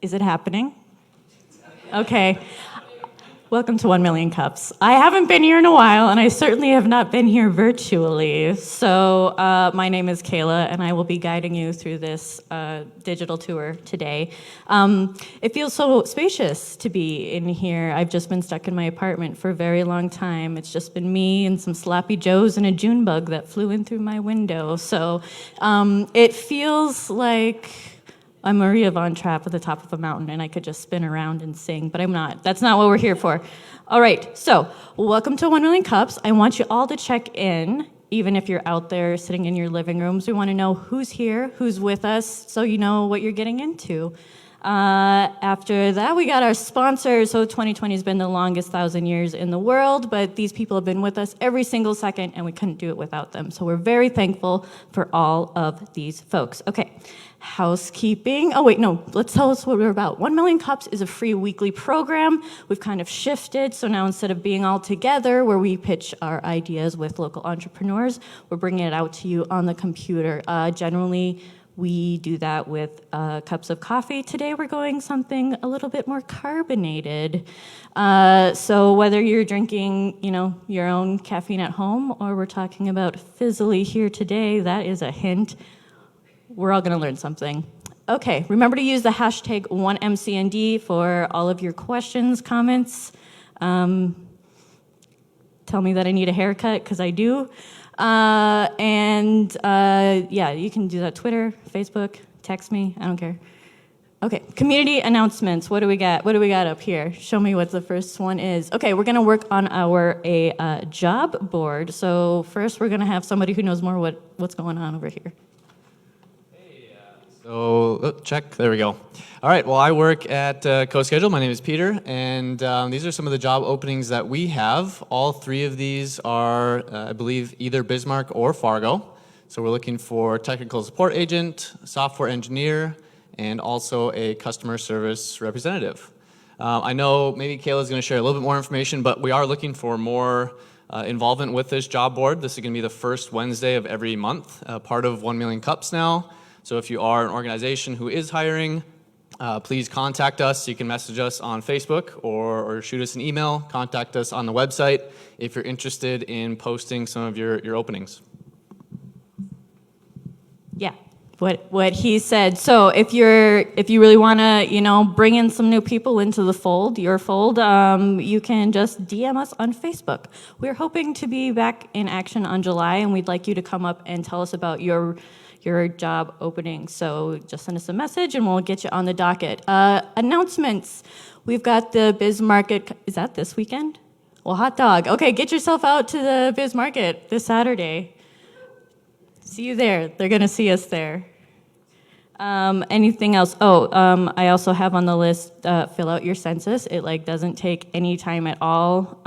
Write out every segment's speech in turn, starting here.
Is it happening? Okay. Welcome to 1 Million Cups. I haven't been here in a while, and I certainly have not been here virtually. So my name is Kayla, and I will be guiding you through this digital tour today. It feels so spacious to be in here. I've just been stuck in my apartment for a very long time. It's just been me and some sloppy joes and a June bug that flew in through my window. So it feels like I'm Maria Von Trapp at the top of a mountain, and I could just spin around and sing, but I'm not. That's not what we're here for. All right, so welcome to 1 Million Cups. I want you all to check in, even if you're out there sitting in your living rooms. We want to know who's here, who's with us, so you know what you're getting into. After that, we got our sponsors. So 2020 has been the longest 1,000 years in the world, but these people have been with us every single second, and we couldn't do it without them. So we're very thankful for all of these folks. Okay, housekeeping. Oh, wait, no, let's tell us what we're about. 1 Million Cups is a free weekly program. We've kind of shifted, so now instead of being all together where we pitch our ideas with local entrepreneurs, we're bringing it out to you on the computer. Generally, we do that with cups of coffee. Today we're going something a little bit more carbonated. So whether you're drinking, your own caffeine at home, or we're talking about Fizzily here today, that is a hint. We're all gonna learn something. Okay, remember to use the hashtag 1MCND for all of your questions, comments. Tell me that I need a haircut, because I do. Yeah, you can do that. Twitter, Facebook, text me, I don't care. Okay, community announcements. What do we got? What do we got up here? Show me what the first one is. Okay, we're gonna work on our job board. So first we're gonna have somebody who knows more what's going on over here. Check, there we go. All right, well, I work at CoSchedule. My name is Peter, and these are some of the job openings that we have. All three of these are, I believe, either Bismarck or Fargo. So we're looking for technical support agent, software engineer, and also a customer service representative. I know maybe Kayla's going to share a little bit more information, but we are looking for more involvement with this job board. This is going to be the first Wednesday of every month, part of 1 Million Cups now. So if you are an organization who is hiring, please contact us. You can message us on Facebook or shoot us an email. Contact us on the website if you're interested in posting some of your openings. Yeah, what he said. So if you really want to, bring in some new people into the fold, your fold, you can just DM us on Facebook. We're hoping to be back in action on July, and we'd like you to come up and tell us about your job opening. So just send us a message and we'll get you on the docket. Announcements. We've got the Biz Market. Is that this weekend? Well, hot dog. Okay, get yourself out to the Biz Market this Saturday. See you there. They're going to see us there. Anything else? I also have on the list, fill out your census. It doesn't take any time at all.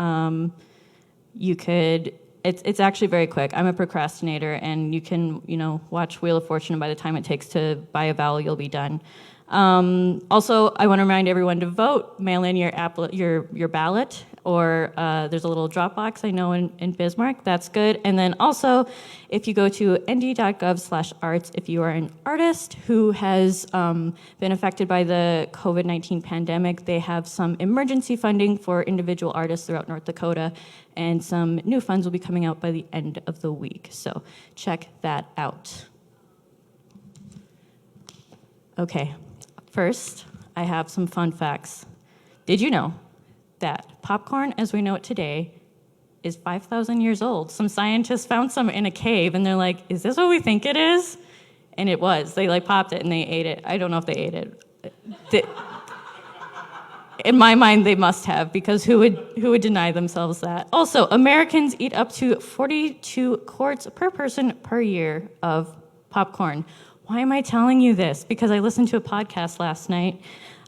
You could... It's actually very quick. I'm a procrastinator, and you can, watch Wheel of Fortune, and by the time it takes to buy a vowel, you'll be done. Also, I want to remind everyone to vote. Mail in your ballot, or there's a little drop box I know in Bismarck. That's good. And then also, if you go to nd.gov/arts, if you are an artist who has been affected by the COVID-19 pandemic, they have some emergency funding for individual artists throughout North Dakota, and some new funds will be coming out by the end of the week. So check that out. Okay, first, I have some fun facts. Did you know that popcorn, as we know it today, is 5,000 years old? Some scientists found some in a cave, and they're like, is this what we think it is? And it was. They popped it and they ate it. I don't know if they ate it. In my mind, they must have, because who would deny themselves that? Also, Americans eat up to 42 quarts per person per year of popcorn. Why am I telling you this? Because I listened to a podcast last night,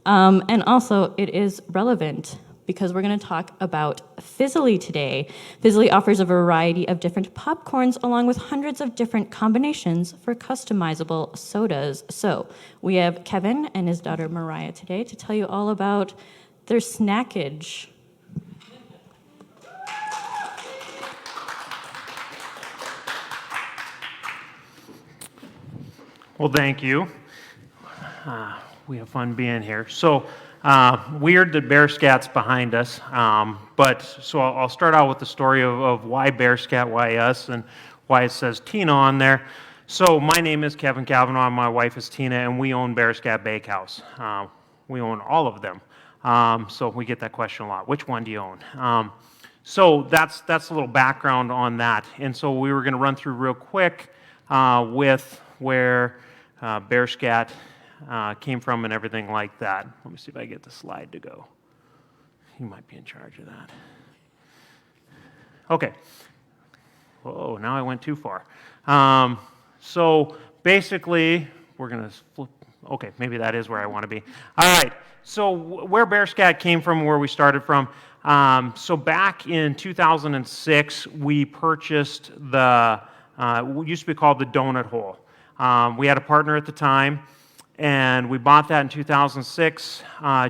and also it is relevant because we're going to talk about Fizzily today. Fizzily offers a variety of different popcorns along with hundreds of different combinations for customizable sodas. So we have Kevin and his daughter Mariah today to tell you all about their snackage. Well, thank you. We have fun being here. So, weird that Bear Scat's behind us, but so I'll start out with the story of why Bear Scat, why us, and why it says Tina on there. So, my name is Kevin Cavanagh, my wife is Tina, and we own Bear Scat Bakehouse. We own all of them. So, we get that question a lot. Which one do you own? So, that's a little background on that. And so, we were going to run through real quick with where Bear Scat came from and everything like that. Let me see if I get the slide to go. You might be in charge of that. Okay. Whoa, now I went too far. So basically, we're going to flip. Okay, maybe that is where I want to be. All right. So where Bear Scat came from, where we started from. So back in 2006, we purchased what used to be called the Donut Hole. We had a partner at the time, and we bought that in 2006.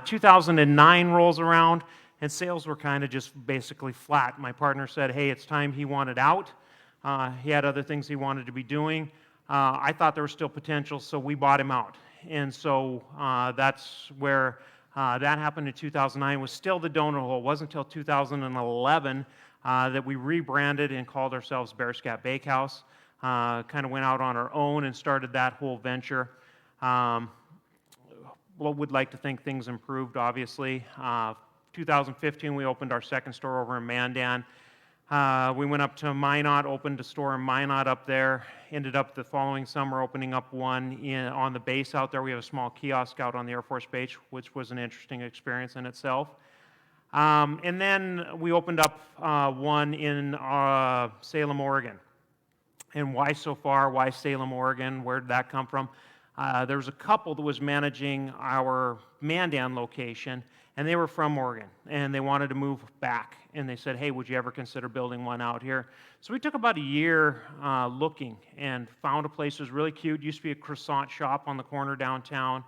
2009 rolls around, and sales were kind of just basically flat. My partner said, hey, it's time he wanted out. He had other things he wanted to be doing. I thought there was still potential, so we bought him out. And so that's where that happened in 2009. It was still the Donut Hole. It wasn't until 2011 that we rebranded and called ourselves Bear Scat Bakehouse. Kind of went out on our own and started that whole venture. Well, would like to think things improved, obviously. 2015, we opened our second store over in Mandan. We went up to Minot, opened a store in Minot up there. Ended up the following summer opening up one on the base out there. We have a small kiosk out on the Air Force Base, which was an interesting experience in itself. And then we opened up one in Salem, Oregon. And why so far? Why Salem, Oregon? Where did that come from? There was a couple that was managing our Mandan location, and they were from Oregon, and they wanted to move back. And they said, hey, would you ever consider building one out here? So we took about a year looking and found a place that was really cute. It used to be a croissant shop on the corner downtown,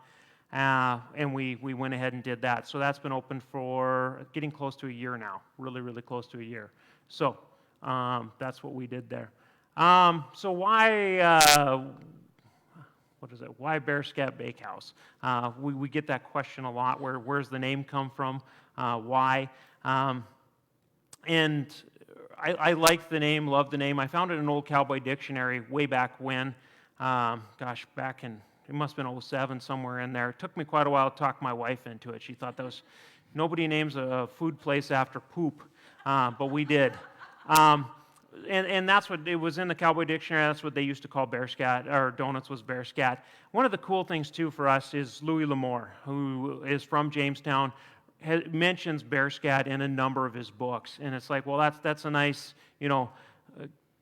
and we went ahead and did that. So that's been open for getting close to a year now, really, really close to a year. So that's what we did there. So why, why Bear Scat Bakehouse? We get that question a lot. Where's the name come from? Why? And I like the name, love the name. I found it in an old cowboy dictionary way back when. Back in, it must have been 07, somewhere in there. It took me quite a while to talk my wife into it. She thought nobody names a food place after poop, but we did. And that's what it was in the Cowboy Dictionary. That's what they used to call Bear Scat, or donuts was Bear Scat. One of the cool things too for us is Louis L'Amour, who is from Jamestown, mentions Bear Scat in a number of his books, and it's like, well, that's a nice,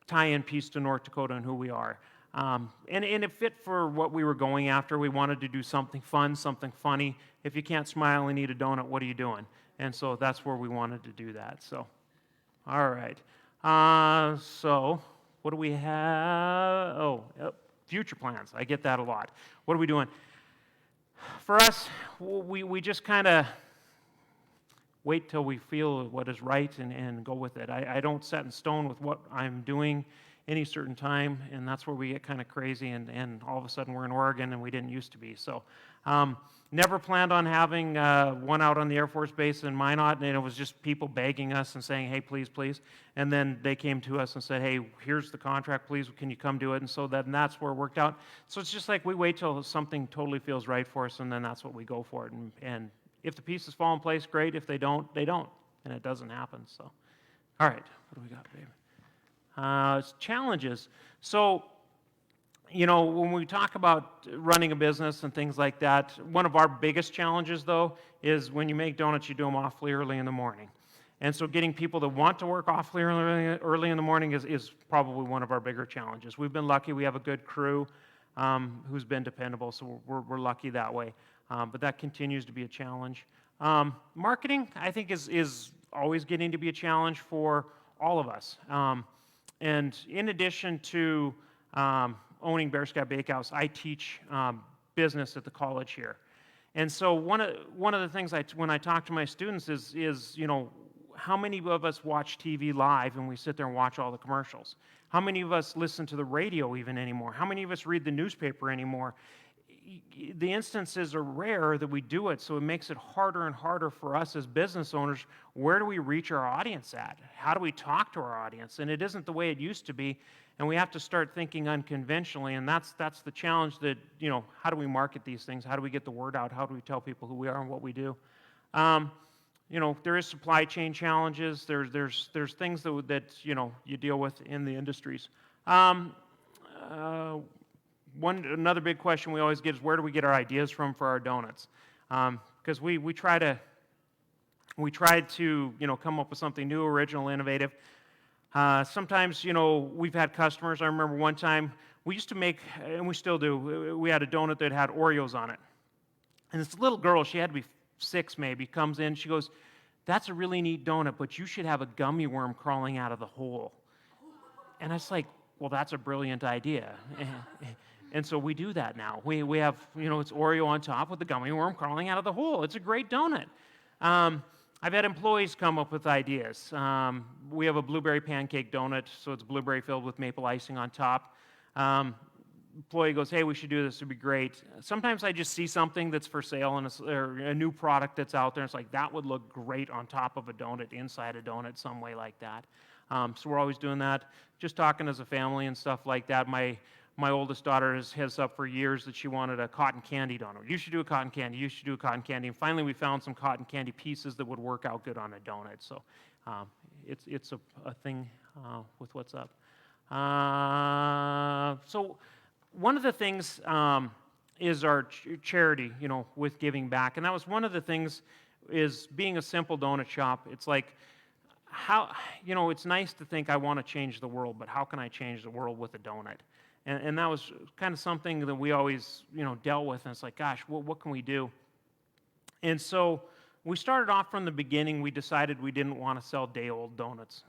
tie-in piece to North Dakota and who we are. And it fit for what we were going after. We wanted to do something fun, something funny. If you can't smile and eat a donut, what are you doing? And so that's where we wanted to do that. So, all right. So what do we have? Future plans. I get that a lot. What are we doing? For us, we just kind of wait till we feel what is right and go with it. I don't set in stone with what I'm doing any certain time, and that's where we get kind of crazy, and all of a sudden we're in Oregon and we didn't used to be. So never planned on having one out on the Air Force Base in Minot, and it was just people begging us and saying, hey, please, please. And then they came to us and said, hey, here's the contract, please, can you come do it? And so that's where it worked out. So it's just like we wait till something totally feels right for us, and then that's what we go for it. And if the pieces fall in place, great. If they don't, they don't. And it doesn't happen. So, all right, what do we got, baby? Challenges. So, when we talk about running a business and things like that, one of our biggest challenges, though, is when you make donuts, you do them awfully early in the morning. And so getting people that want to work awfully early in the morning is probably one of our bigger challenges. We've been lucky. We have a good crew who's been dependable, so we're lucky that way. But that continues to be a challenge. Marketing, I think, is always getting to be a challenge for all of us. And in addition to owning Bear Scat Bakehouse, I teach business at the college here. And so one of the things when I talk to my students is how many of us watch TV live and we sit there and watch all the commercials? How many of us listen to the radio even anymore? How many of us read the newspaper anymore? the instances are rare that we do it, so it makes it harder and harder for us as business owners. Where do we reach our audience at? How do we talk to our audience? And it isn't the way it used to be, and we have to start thinking unconventionally, and that's the challenge that, how do we market these things? How do we get the word out? How do we tell people who we are and what we do? There is supply chain challenges. There's things that you deal with in the industries. Another big question we always get is, where do we get our ideas from for our donuts? Because we try to come up with something new, original, innovative. Sometimes we've had customers. I remember one time we used to make, and we still do. We had a donut that had Oreos on it, and this little girl, she had to be 6 maybe, comes in. She goes, "That's a really neat donut, but you should have a gummy worm crawling out of the hole." And I was like, "Well, that's a brilliant idea." And so we do that now. We have, it's Oreo on top with the gummy worm crawling out of the hole. It's a great donut. I've had employees come up with ideas. We have a blueberry pancake donut, so it's blueberry filled with maple icing on top. Employee goes, "Hey, we should do this. It'd be great." Sometimes I just see something that's for sale or a new product that's out there. And it's like, that would look great on top of a donut, inside a donut, some way like that. So we're always doing that. Just talking as a family and stuff like that. My oldest daughter has up for years that she wanted a cotton candy donut. You should do a cotton candy. You should do a cotton candy. And finally, we found some cotton candy pieces that would work out good on a donut. So it's a thing with what's up. So one of the things is our charity, with giving back. And that was one of the things, is being a simple donut shop. It's like, it's nice to think I want to change the world, but how can I change the world with a donut? And that was kind of something that we always, dealt with. And it's like, gosh, what can we do? And so we started off from the beginning. We decided we didn't want to sell day-old donuts.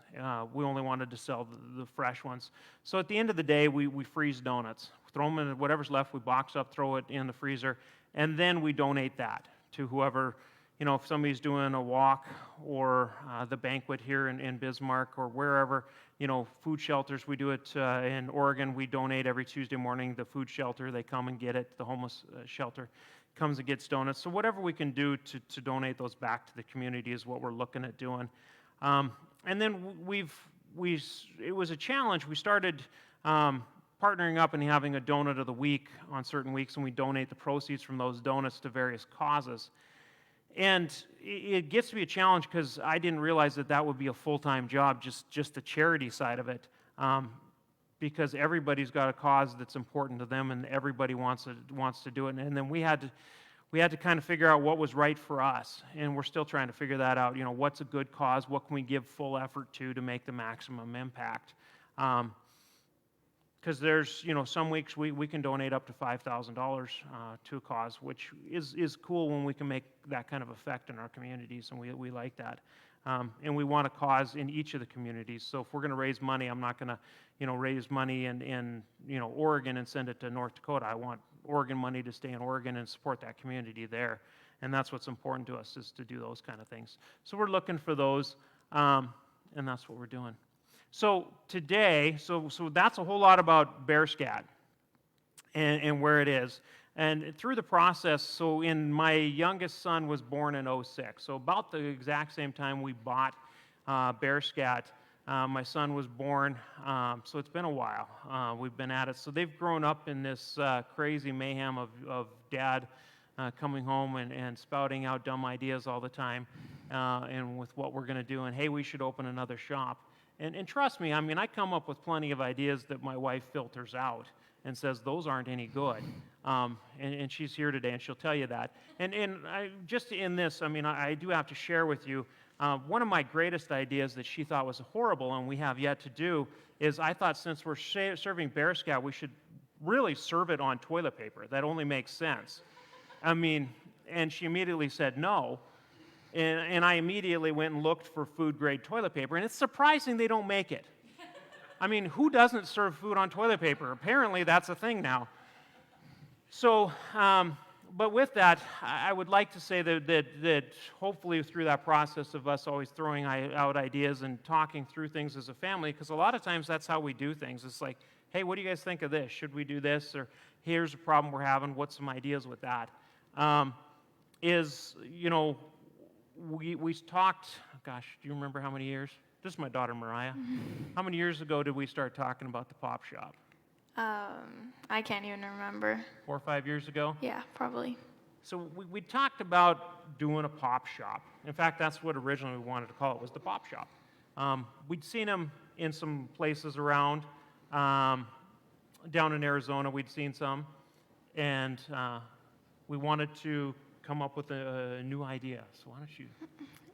We only wanted to sell the fresh ones. So at the end of the day, we freeze donuts. Throw them in, whatever's left, we box up, throw it in the freezer, and then we donate that to whoever, if somebody's doing a walk or the banquet here in Bismarck or wherever, food shelters. We do it in Oregon. We donate every Tuesday morning. The food shelter, they come and get it. The homeless shelter comes and gets donuts. So whatever we can do to donate those back to the community is what we're looking at doing. And then it was a challenge. We started partnering up and having a donut of the week on certain weeks, and we donate the proceeds from those donuts to various causes. And it gets to be a challenge because I didn't realize that would be a full-time job, just the charity side of it, because everybody's got a cause that's important to them, and everybody wants to do it. And then we had to kind of figure out what was right for us, and we're still trying to figure that out. What's a good cause? What can we give full effort to make the maximum impact? Because there's, some weeks we can donate up to $5,000 to a cause, which is cool when we can make that kind of effect in our communities, and we like that. And we want a cause in each of the communities. So if we're going to raise money, I'm not going to, raise money in Oregon and send it to North Dakota. I want Oregon money to stay in Oregon and support that community there. And that's what's important to us, is to do those kind of things. So we're looking for those, and that's what we're doing. So today, so that's a whole lot about Bear Scat and where it is. And through the process, so my youngest son was born in 2006. So about the exact same time we bought Bear Scat, my son was born. So it's been a while. We've been at it. So they've grown up in this crazy mayhem of dad coming home and spouting out dumb ideas all the time, and with what we're going to do. And, hey, we should open another shop. And trust me, I come up with plenty of ideas that my wife filters out and says those aren't any good. And she's here today, and she'll tell you that. And just in this, I do have to share with you, one of my greatest ideas that she thought was horrible and we have yet to do is, I thought, since we're serving Bear Scat, we should really serve it on toilet paper. That only makes sense. And she immediately said no. And I immediately went and looked for food-grade toilet paper, and it's surprising they don't make it. Who doesn't serve food on toilet paper? Apparently, that's a thing now. So, but with that, I would like to say that hopefully through that process of us always throwing out ideas and talking through things as a family, because a lot of times that's how we do things. It's like, hey, what do you guys think of this? Should we do this? Or, here's a problem we're having, what's some ideas with that? We talked, gosh, do you remember how many years? This is my daughter, Mariah. How many years ago did we start talking about the pop shop? I can't even remember. 4 or 5 years ago? Yeah, probably. So we talked about doing a pop shop. In fact, that's what originally we wanted to call it, was the pop shop. We'd seen them in some places around. Down in Arizona, we'd seen some. And we wanted to come up with a new idea. So why don't you...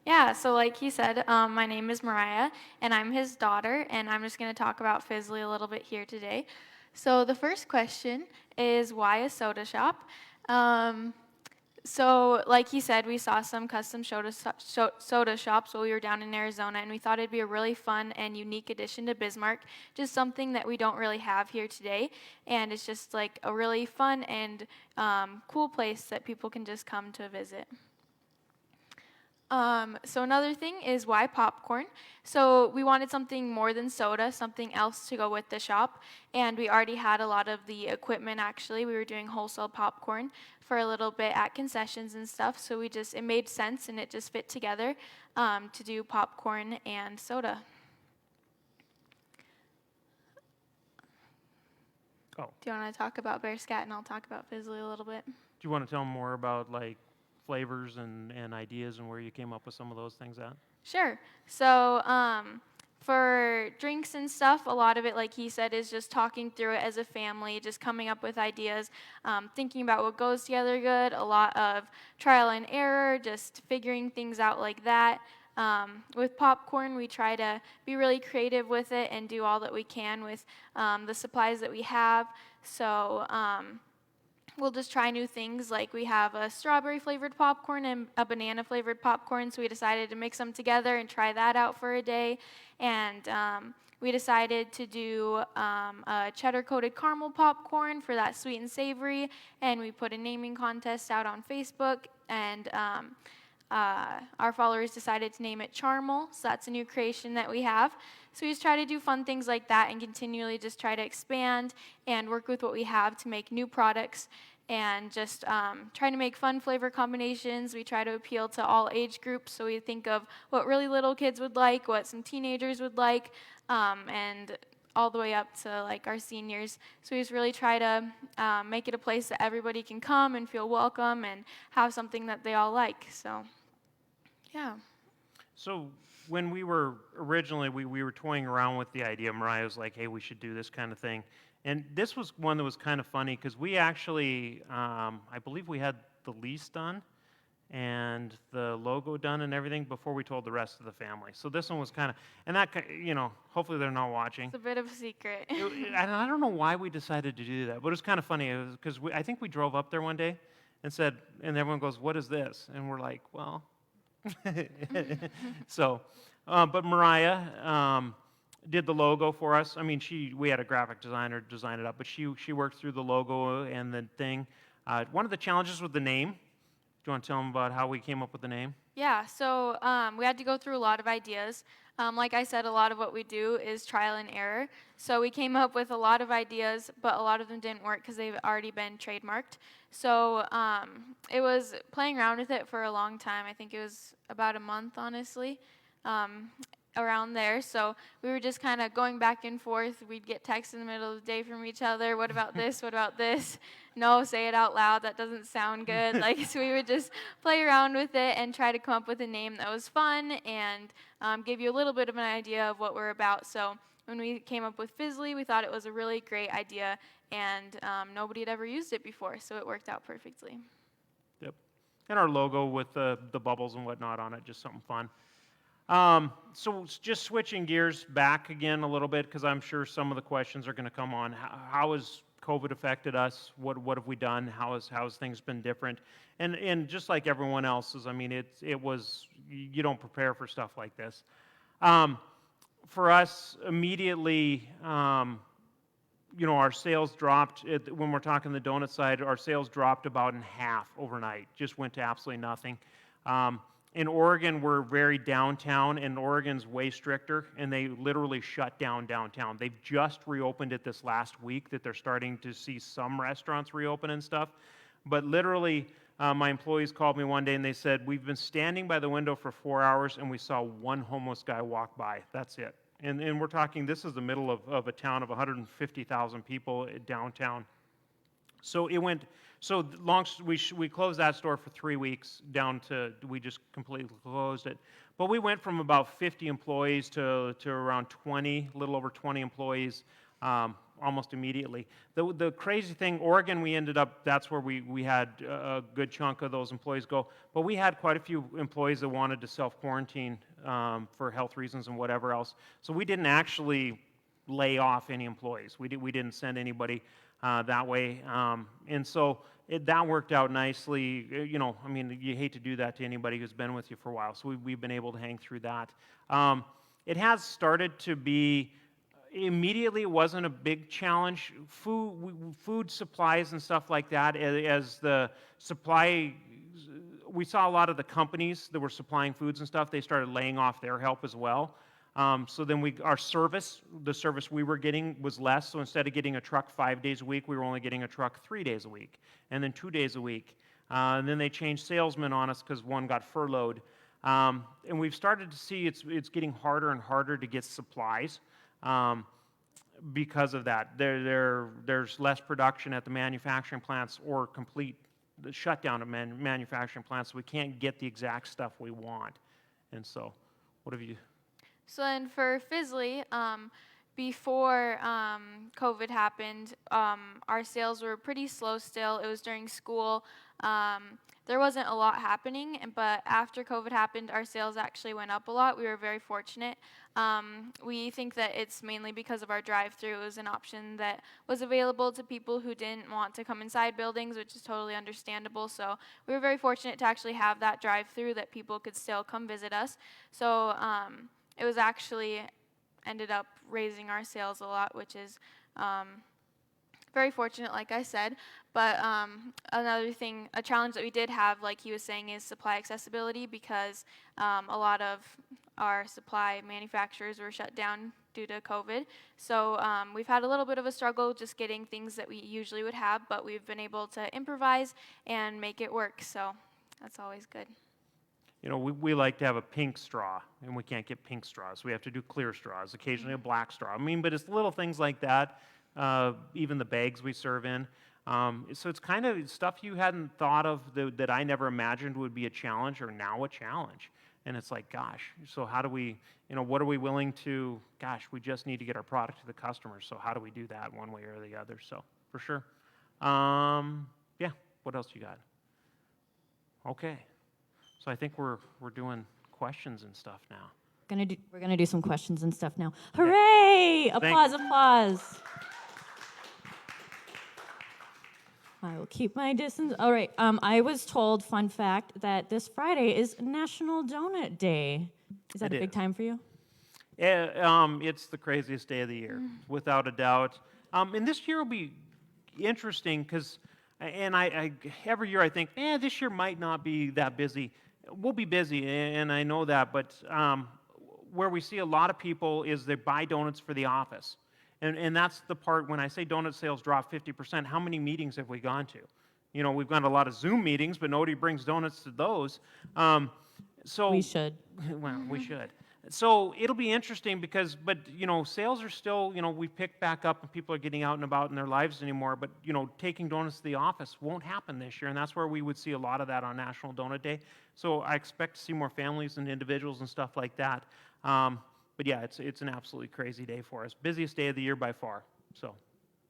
Yeah, so like he said, my name is Mariah, and I'm his daughter, and I'm just going to talk about Fizzily a little bit here today. So the first question is, why a soda shop? So like he said, we saw some custom soda shops while we were down in Arizona, and we thought it'd be a really fun and unique addition to Bismarck, just something that we don't really have here today, and it's just like a really fun and cool place that people can just come to visit. So another thing is, why popcorn? So we wanted something more than soda, something else to go with the shop, and we already had a lot of the equipment. Actually, we were doing wholesale popcorn for a little bit at concessions and stuff, so it made sense and it just fit together to do popcorn and soda. Oh. Do you want to talk about Bear Scat, and I'll talk about Fizzily a little bit? Do you want to tell them more about, like, flavors and ideas and where you came up with some of those things at? Sure. So for drinks and stuff, a lot of it, like he said, is just talking through it as a family, just coming up with ideas, thinking about what goes together good, a lot of trial and error, just figuring things out like that. With popcorn, we try to be really creative with it and do all that we can with the supplies that we have. So we'll just try new things, like we have a strawberry flavored popcorn and a banana flavored popcorn, so we decided to mix them together and try that out for a day. And we decided to do a cheddar coated caramel popcorn for that sweet and savory, and we put a naming contest out on Facebook, and our followers decided to name it Charmel, so that's a new creation that we have. So we just try to do fun things like that and continually just try to expand and work with what we have to make new products, and just try to make fun flavor combinations. We try to appeal to all age groups, so we think of what really little kids would like, what some teenagers would like, and all the way up to like our seniors. So we just really try to make it a place that everybody can come and feel welcome and have something that they all like. So, yeah. So when we were originally, we were toying around with the idea. Mariah was like, hey, we should do this kind of thing. And this was one that was kind of funny because we actually, I believe we had the lease done and the logo done and everything before we told the rest of the family. So this one was kind of, and that, hopefully they're not watching. It's a bit of a secret. I don't know why we decided to do that, but it was kind of funny because I think we drove up there one day and said, and everyone goes, what is this? And we're like, well, so, but Mariah did the logo for us. I mean, we had a graphic designer design it up, but she worked through the logo and the thing. One of the challenges with the name, do you want to tell them about how we came up with the name? Yeah, so we had to go through a lot of ideas. Like I said, a lot of what we do is trial and error. So we came up with a lot of ideas, but a lot of them didn't work because they've already been trademarked. So it was playing around with it for a long time. I think it was about a month, honestly, around there. So we were just kind of going back and forth. We'd get texts in the middle of the day from each other. What about this? What about this? No, say it out loud. That doesn't sound good. So we would just play around with it and try to come up with a name that was fun and give you a little bit of an idea of what we're about. So when we came up with Fizzily, we thought it was a really great idea, and nobody had ever used it before, so it worked out perfectly. Yep. And our logo with the bubbles and whatnot on it, just something fun. So just switching gears back again a little bit, because I'm sure some of the questions are going to come on. How has COVID affected us? What have we done? How has things been different? And just like everyone else's, I mean, it was, you don't prepare for stuff like this. For us, immediately, our sales dropped. When we're talking the donut side, our sales dropped about in half overnight. Just went to absolutely nothing. In Oregon, we're very downtown, and Oregon's way stricter, and they literally shut down downtown. They've just reopened it this last week that they're starting to see some restaurants reopen and stuff. But literally, my employees called me one day and they said, we've been standing by the window for 4 hours and we saw one homeless guy walk by. That's it. And we're talking, this is the middle of a town of 150,000 people downtown. So it went, we closed that store for 3 weeks down to, we just completely closed it. But we went from about 50 employees to around 20, a little over 20 employees almost immediately. The crazy thing, Oregon, we ended up, that's where we had a good chunk of those employees go. But we had quite a few employees that wanted to self-quarantine for health reasons and whatever else. So we didn't actually lay off any employees. We didn't send anybody that way. And so that worked out nicely. You know, I mean, you hate to do that to anybody who's been with you for a while. So we've been able to hang through that. It has started to be, immediately it wasn't a big challenge. Food supplies and stuff like that, as the supply, we saw a lot of the companies that were supplying foods and stuff, they started laying off their help as well. So then the service we were getting was less. So instead of getting a truck 5 days a week, we were only getting a truck 3 days a week, and then 2 days a week. And then they changed salesmen on us because one got furloughed. And we've started to see it's getting harder and harder to get supplies because of that. There's less production at the manufacturing plants, or complete shutdown of manufacturing plants, so we can't get the exact stuff we want. And so, what have you? So then for Fizzily, before COVID happened, our sales were pretty slow still. It was during school. There wasn't a lot happening, but after COVID happened, our sales actually went up a lot. We were very fortunate. We think that it's mainly because of our drive-through. It was an option that was available to people who didn't want to come inside buildings, which is totally understandable. So we were very fortunate to actually have that drive-through that people could still come visit us. So it was actually ended up raising our sales a lot, which is very fortunate, like I said. But another thing, a challenge that we did have, like he was saying, is supply accessibility, because a lot of our supply manufacturers were shut down due to COVID. So we've had a little bit of a struggle just getting things that we usually would have, but we've been able to improvise and make it work. So that's always good. You know, we like to have a pink straw, and we can't get pink straws. We have to do clear straws, occasionally a black straw. I mean, but it's little things like that, even the bags we serve in. So it's kind of stuff you hadn't thought of that I never imagined would be a challenge, or now a challenge. And it's like, gosh, so how do we, you know, what are we willing to, gosh, we just need to get our product to the customers. So how do we do that one way or the other? So for sure. Yeah, what else you got? Okay. So I think we're doing questions and stuff now. We're gonna do some questions and stuff now. Hooray! Applause, applause. I will keep my distance. All right. I was told, fun fact, that this Friday is National Donut Day. Is that a big time for you? It's the craziest day of the year, without a doubt. And this year will be interesting because, and I every year I think, this year might not be that busy. We'll be busy, and I know that, but where we see a lot of people is they buy donuts for the office. And that's the part, when I say donut sales drop 50%, how many meetings have we gone to? You know, we've gone to a lot of Zoom meetings, but nobody brings donuts to those. So We should. Well, we should. So it'll be interesting because, but, you know, sales are still, you know, we pick back up and people are getting out and about in their lives anymore, but, you know, taking donuts to the office won't happen this year, and that's where we would see a lot of that on National Donut Day. So I expect to see more families and individuals and stuff like that. But yeah, it's an absolutely crazy day for us. Busiest day of the year by far. So,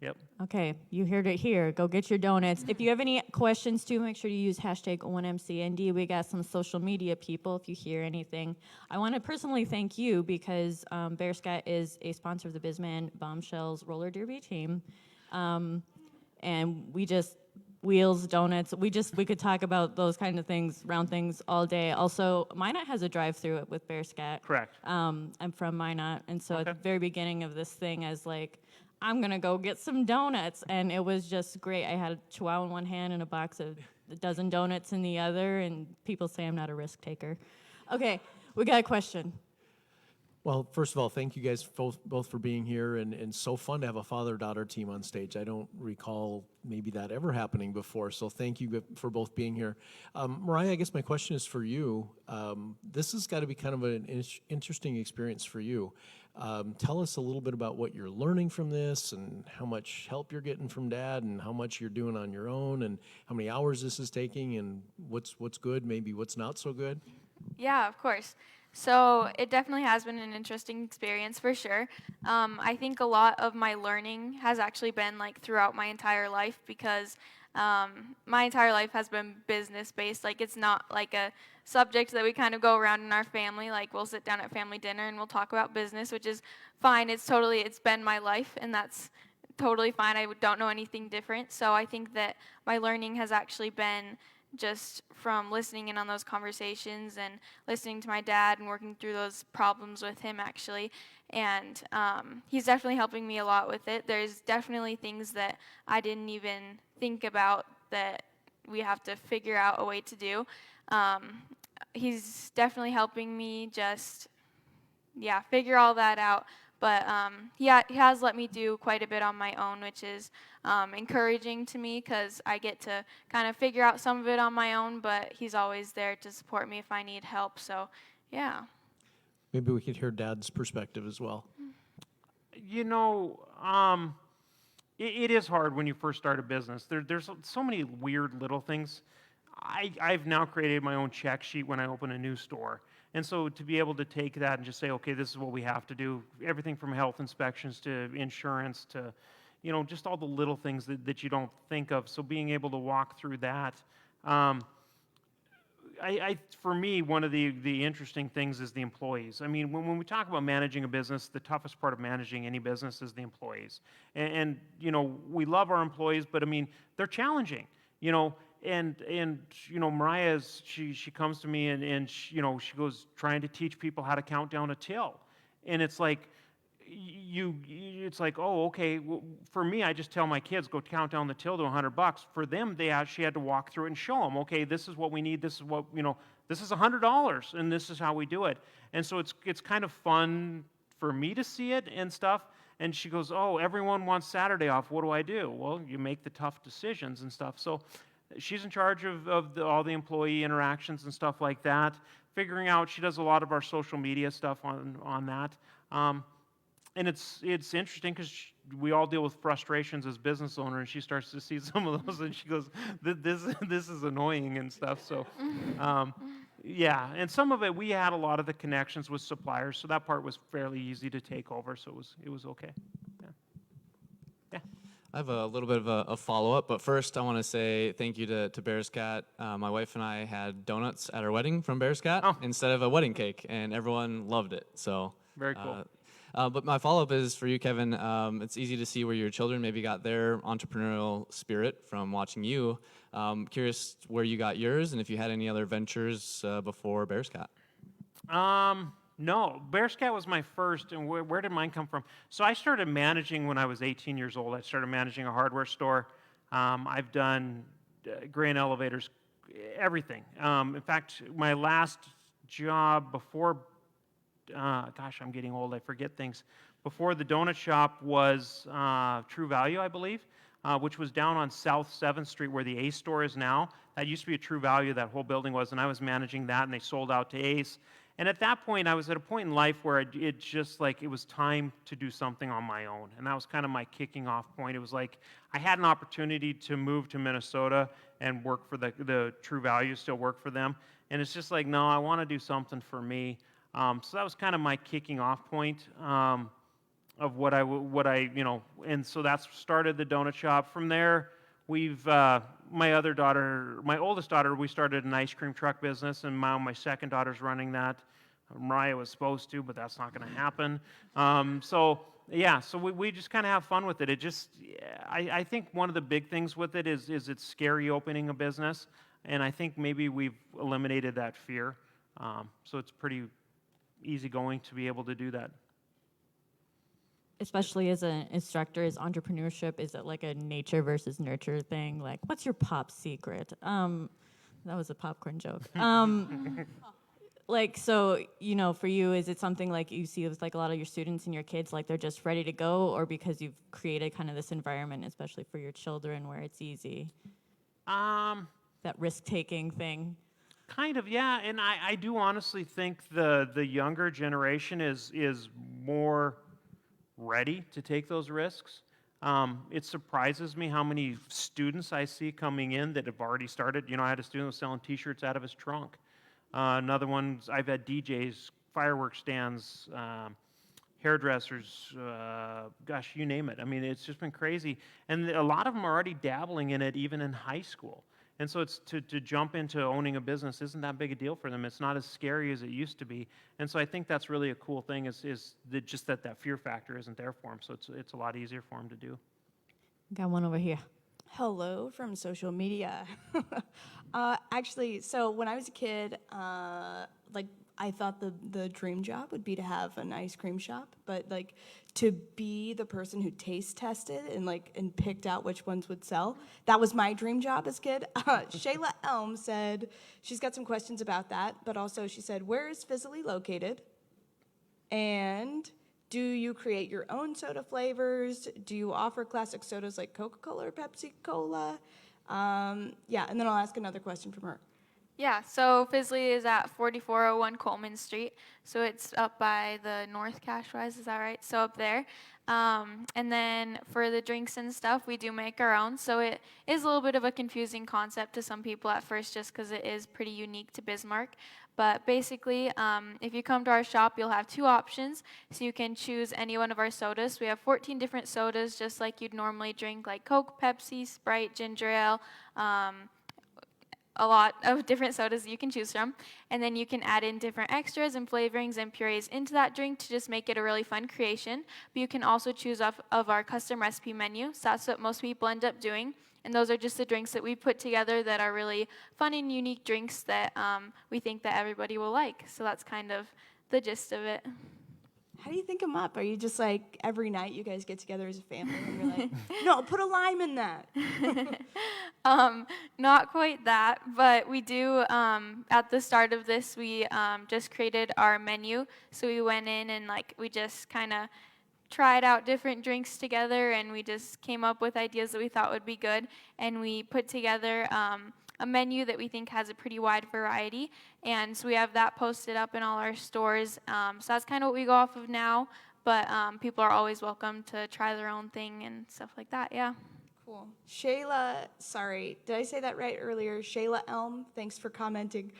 yep. Okay, you heard it here. Go get your donuts. If you have any questions too, make sure you use hashtag #OneMCND. We got some social media people if you hear anything. I want to personally thank you because Bear Scat is a sponsor of the Bizman Bombshells roller derby team. And we just, wheels, donuts, we could talk about those kind of things, round things all day. Also, Minot has a drive-through with Bear Scat. Correct. I'm from Minot, and so Okay. at the very beginning of this thing, I was like, I'm gonna go get some donuts, and it was just great. I had a chihuahua in one hand and a box of a dozen donuts in the other, and people say I'm not a risk taker. Okay, we got a question. Well, first of all, thank you guys both for being here, and so fun to have a father-daughter team on stage. I don't recall maybe that ever happening before, so thank you for both being here. Mariah, I guess my question is for you. This has got to be kind of an interesting experience for you. Tell us a little bit about what you're learning from this, and how much help you're getting from Dad, and how much you're doing on your own, and how many hours this is taking, and what's good, maybe what's not so good. Yeah, of course. So it definitely has been an interesting experience for sure. I think a lot of my learning has actually been like throughout my entire life because my entire life has been business based. Like it's not like a subject that we kind of go around in our family. Like we'll sit down at family dinner and we'll talk about business, which is fine. It's been my life, and that's totally fine. I don't know anything different. So I think that my learning has actually been just from listening in on those conversations and listening to my dad and working through those problems with him actually. And he's definitely helping me a lot with it. There's definitely things that I didn't even think about that we have to figure out a way to do. He's definitely helping me just, figure all that out. But he has let me do quite a bit on my own, which is encouraging to me because I get to kind of figure out some of it on my own, but he's always there to support me if I need help. So, yeah. Maybe we could hear Dad's perspective as well. You know, it is hard when you first start a business. There's so many weird little things. I've now created my own check sheet when I open a new store. And so to be able to take that and just say, okay, this is what we have to do, everything from health inspections to insurance to, just all the little things that you don't think of. So being able to walk through that. For me, one of the interesting things is the employees. I mean, when we talk about managing a business, the toughest part of managing any business is the employees. And we love our employees, but I mean, they're challenging, And Mariah, she comes to me and she goes trying to teach people how to count down a till, and it's like it's like, oh, okay. Well, for me, I just tell my kids go count down the till to $100. For them, she had to walk through it and show them, okay, this is what we need. This is what this is $100, and this is how we do it. And so it's kind of fun for me to see it and stuff. And she goes, oh, everyone wants Saturday off. What do I do? Well, you make the tough decisions and stuff. So she's in charge of all the employee interactions and stuff like that, figuring out. She does a lot of our social media stuff on that. And it's interesting because we all deal with frustrations as business owners, and she starts to see some of those, and she goes, this is annoying and stuff. So, and some of it, we had a lot of the connections with suppliers, so that part was fairly easy to take over, so it was okay. Yeah. I have a little bit of a follow-up, but first I want to say thank you to Bears Cat. My wife and I had donuts at our wedding from Bears Cat instead of a wedding cake, and everyone loved it. So Very cool. But my follow-up is for you, Kevin. It's easy to see where your children maybe got their entrepreneurial spirit from watching you. Curious where you got yours, and if you had any other ventures before Bears Cat. No, Bears Cat was my first, and where did mine come from? So I started managing when I was 18 years old. I started managing a hardware store. I've done grain elevators, everything. In fact, my last job before, I'm getting old, I forget things. Before the donut shop was True Value, I believe, which was down on South 7th Street where the Ace store is now. That used to be a True Value, that whole building was, and I was managing that, and they sold out to Ace. And at that point, I was at a point in life where it just like, it was time to do something on my own. And that was kind of my kicking off point. It was like, I had an opportunity to move to Minnesota and work for the True Value, still work for them. And it's just like, no, I want to do something for me. So that was kind of my kicking off point of what I, and so that's started the donut shop. From there, we've, my oldest daughter, we started an ice cream truck business, and now my second daughter's running that. Mariah was supposed to, but that's not going to happen. So we just kind of have fun with it. It just, I think one of the big things with it is it's scary opening a business, and I think maybe we've eliminated that fear. So it's pretty easy going to be able to do that. especially as an instructor, is entrepreneurship, is it like a nature versus nurture thing? Like, what's your pop secret? That was a popcorn joke. Like, so, for you, is it something like you see with like a lot of your students and your kids, like they're just ready to go, or because you've created kind of this environment, especially for your children, where it's easy? That risk-taking thing. Kind of, yeah. And I do honestly think the younger generation is more ready to take those risks. It surprises me how many students I see coming in that have already started. I had a student who was selling T-shirts out of his trunk. Another one, I've had DJs, fireworks stands, hairdressers, gosh, you name it. I mean, it's just been crazy. And a lot of them are already dabbling in it even in high school. And so it's to jump into owning a business isn't that big a deal for them. It's not as scary as it used to be. And so I think that's really a cool thing is that just that fear factor isn't there for them. So it's a lot easier for them to do. Got one over here. Hello from social media. Actually, so when I was a kid, I thought the dream job would be to have an ice cream shop, but like to be the person who taste tested and picked out which ones would sell. That was my dream job as a kid. Shayla Elm said she's got some questions about that, but also she said, where is Fizzily located? And do you create your own soda flavors? Do you offer classic sodas like Coca-Cola or Pepsi-Cola? Yeah, and then I'll ask another question from her. Yeah, so Fizzily is at 4401 Coleman Street. So it's up by the North Cashwise, is that right? So up there. And then for the drinks and stuff, we do make our own. So it is a little bit of a confusing concept to some people at first just because it is pretty unique to Bismarck. But basically, if you come to our shop, you'll have two options. So you can choose any one of our sodas. We have 14 different sodas, just like you'd normally drink, like Coke, Pepsi, Sprite, ginger ale, a lot of different sodas that you can choose from. And then you can add in different extras and flavorings and purees into that drink to just make it a really fun creation. But you can also choose off of our custom recipe menu. So that's what most people end up doing. And those are just the drinks that we put together that are really fun and unique drinks that we think that everybody will like. So that's kind of the gist of it. How do you think them up? Are you just like every night you guys get together as a family and you're like, no, put a lime in that? Not quite that, but we do, at the start of this, we just created our menu. So we went in and we just kind of tried out different drinks together, and we just came up with ideas that we thought would be good, and we put together a menu that we think has a pretty wide variety, and so we have that posted up in all our stores. So that's kind of what we go off of now, but people are always welcome to try their own thing and stuff like that, yeah. Cool. Shayla, sorry, did I say that right earlier? Shayla Elm, thanks for commenting.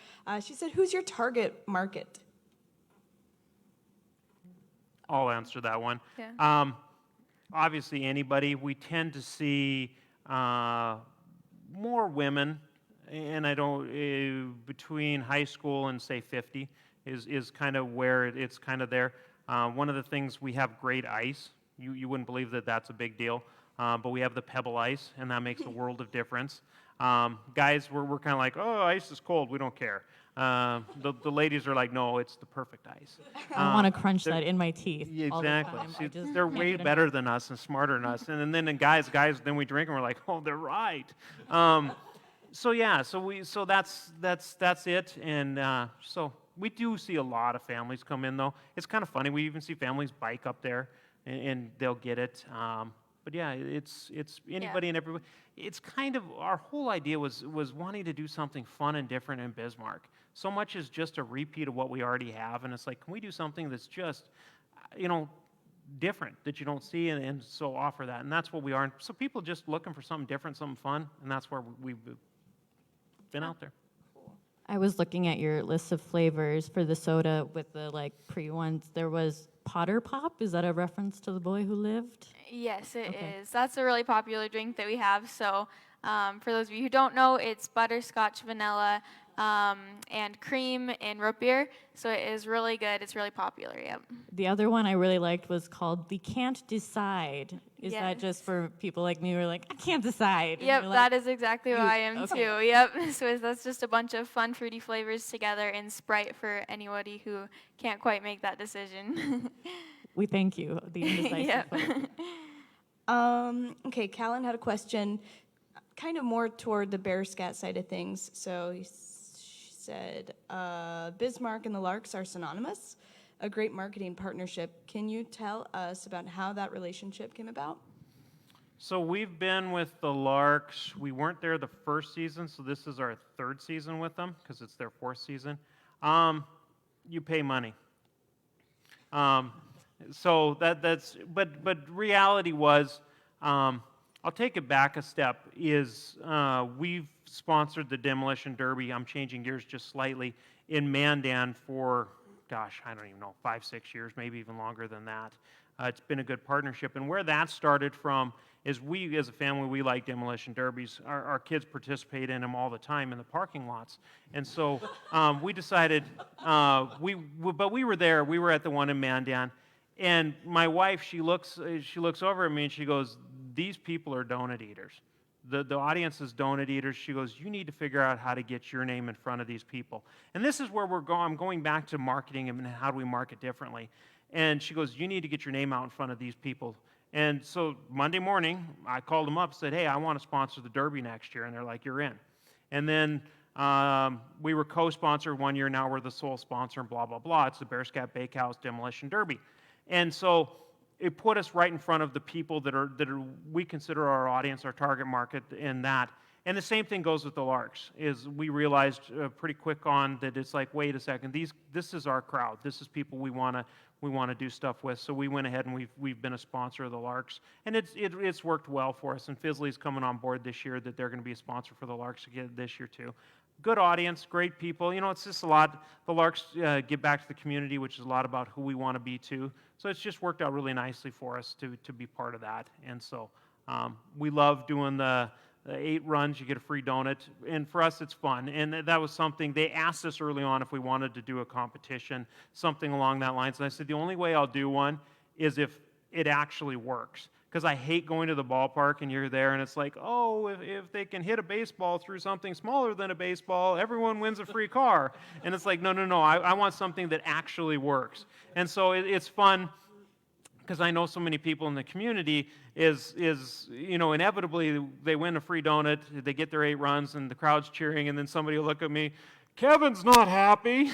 She said, who's your target market? I'll answer that one. Yeah. Obviously, anybody. We tend to see more women, and I don't, between high school and say 50 is kind of where it's kind of there. One of the things, we have great ice. You wouldn't believe that that's a big deal, but we have the pebble ice, and that makes a world of difference. Guys, we're kind of like, oh, ice is cold, we don't care. The ladies are like, no, it's the perfect ice. I want to crunch that in my teeth. Yeah, all the exactly. time. See, I just they're can't way get enough. better than us and smarter than us. And then guys, then we drink and we're like, oh, they're right. So yeah, so that's it. And so we do see a lot of families come in though. It's kind of funny. We even see families bike up there and they'll get it. But yeah, it's anybody and everybody. It's kind of, our whole idea was wanting to do something fun and different in Bismarck. So much is just a repeat of what we already have, and it's like, can we do something that's just, different that you don't see, and so offer that, and that's what we are. And so people just looking for something different, something fun, and that's where we've been out there. I was looking at your list of flavors for the soda with the pre-ones. There was Potter Pop. Is that a reference to The Boy Who Lived? Yes, it is. That's a really popular drink that we have. So for those of you who don't know, it's butterscotch, vanilla, and cream and root beer. So it is really good. It's really popular, yep. The other one I really liked was called The Can't Decide. Is that just for people like me who are like, I can't decide? Yep, that is exactly what I am okay. too. Yep. So that's just a bunch of fun, fruity flavors together in Sprite for anybody who can't quite make that decision. We thank you, the indecisive Yep. folk. Okay, Callan had a question, kind of more toward the bear scat side of things. So she said, Bismarck and the Larks are synonymous, a great marketing partnership. Can you tell us about how that relationship came about? So we've been with the Larks. We weren't there the first season, so this is our third season with them because it's their fourth season. You pay money. So but reality was, I'll take it back a step, we've sponsored the Demolition Derby, I'm changing gears just slightly, in Mandan for, gosh, I don't even know, 5-6 years, maybe even longer than that. It's been a good partnership, and where that started from is we, as a family, we like demolition derbies. Our kids participate in them all the time in the parking lots, and so we decided, but we were there. We were at the one in Mandan, and my wife, she looks over at me and she goes, "These people are donut eaters. The audience is donut eaters." She goes, "You need to figure out how to get your name in front of these people." And this is where I'm going back to marketing and how do we market differently. And she goes, "You need to get your name out in front of these people." And so Monday morning, I called them up and said, "Hey, I want to sponsor the Derby next year." And they're like, "You're in." And then we were co-sponsored one year. Now we're the sole sponsor and blah, blah, blah. It's the Bear Scat Bakehouse Demolition Derby. And so it put us right in front of the people that we consider our audience, our target market in that. And the same thing goes with the Larks, is we realized pretty quick on that it's like, wait a second, this is our crowd. This is people we want to do stuff with. So we went ahead and we've been a sponsor of the Larks, and it's worked well for us. And Fizzily's coming on board this year, that they're going to be a sponsor for the Larks again this year too. Good audience, great people. You know, it's just a lot. The Larks give back to the community, which is a lot about who we want to be too. So it's just worked out really nicely for us to be part of that. And so we love doing the 8 runs, you get a free donut, and for us it's fun. And that was something, they asked us early on if we wanted to do a competition, something along that lines, and I said the only way I'll do one is if it actually works, because I hate going to the ballpark and you're there and it's like, oh, if they can hit a baseball through something smaller than a baseball, everyone wins a free car. And it's like, no, I want something that actually works. And so it's fun, because I know so many people in the community is inevitably they win a free donut, they get their 8 runs, and the crowd's cheering, and then somebody will look at me, "Kevin's not happy."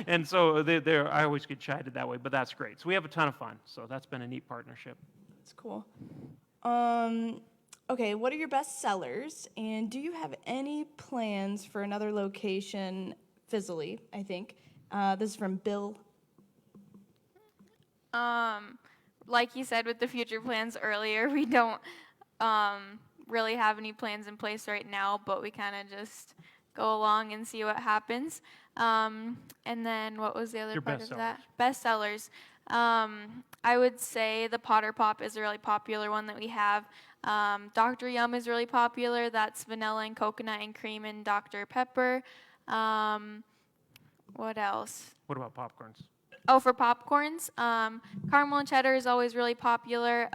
And so I always get chided that way, but that's great. So we have a ton of fun. So that's been a neat partnership. That's cool. Okay, what are your best sellers, and do you have any plans for another location, Fizzily, I think? This is from Bill. Like you said with the future plans earlier, we don't really have any plans in place right now, but we kind of just go along and see what happens. And then what was the other Your part best of that? Best sellers. I would say the Potter Pop is a really popular one that we have. Dr. Yum is really popular. That's vanilla and coconut and cream and Dr. Pepper. What else? What about popcorns? Oh, for popcorns, caramel and cheddar is always really popular.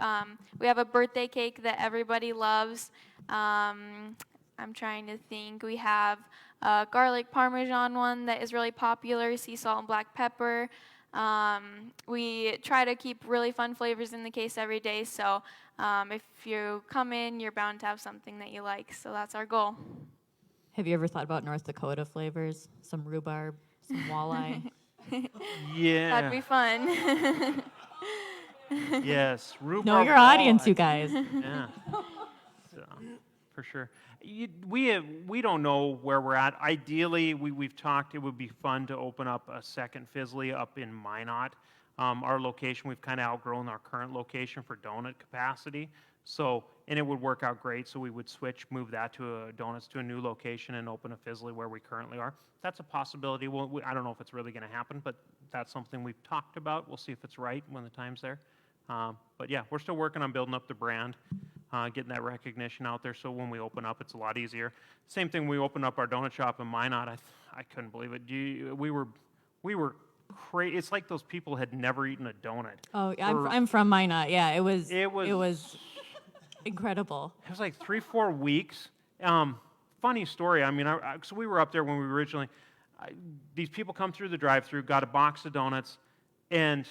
We have a birthday cake that everybody loves. I'm trying to think. We have a garlic parmesan one that is really popular, sea salt and black pepper. We try to keep really fun flavors in the case every day, so if you come in, you're bound to have something that you like, so that's our goal. Have you ever thought about North Dakota flavors? Some rhubarb, some walleye? Yeah. That'd be fun. Yes. Rhubarb Know your audience, walleye. you guys. Yeah. So, for sure. We don't know where we're at. Ideally, we've talked, it would be fun to open up a second Fizzily up in Minot. Our location, we've kind of outgrown our current location for donut capacity. So, and it would work out great, so we would move that to donuts to a new location and open a Fizzily where we currently are. That's a possibility. I don't know if it's really going to happen, but that's something we've talked about. We'll see if it's right when the time's there. But yeah, we're still working on building up the brand, getting that recognition out there, so when we open up, it's a lot easier. Same thing, we opened up our donut shop in Minot. I couldn't believe it. We were crazy. It's like those people had never eaten a donut. Oh, I'm from Minot. Yeah, it was incredible. It was like 3-4 weeks. Funny story. I mean, so we were up there when we originally. These people come through the drive-through, got a box of donuts, and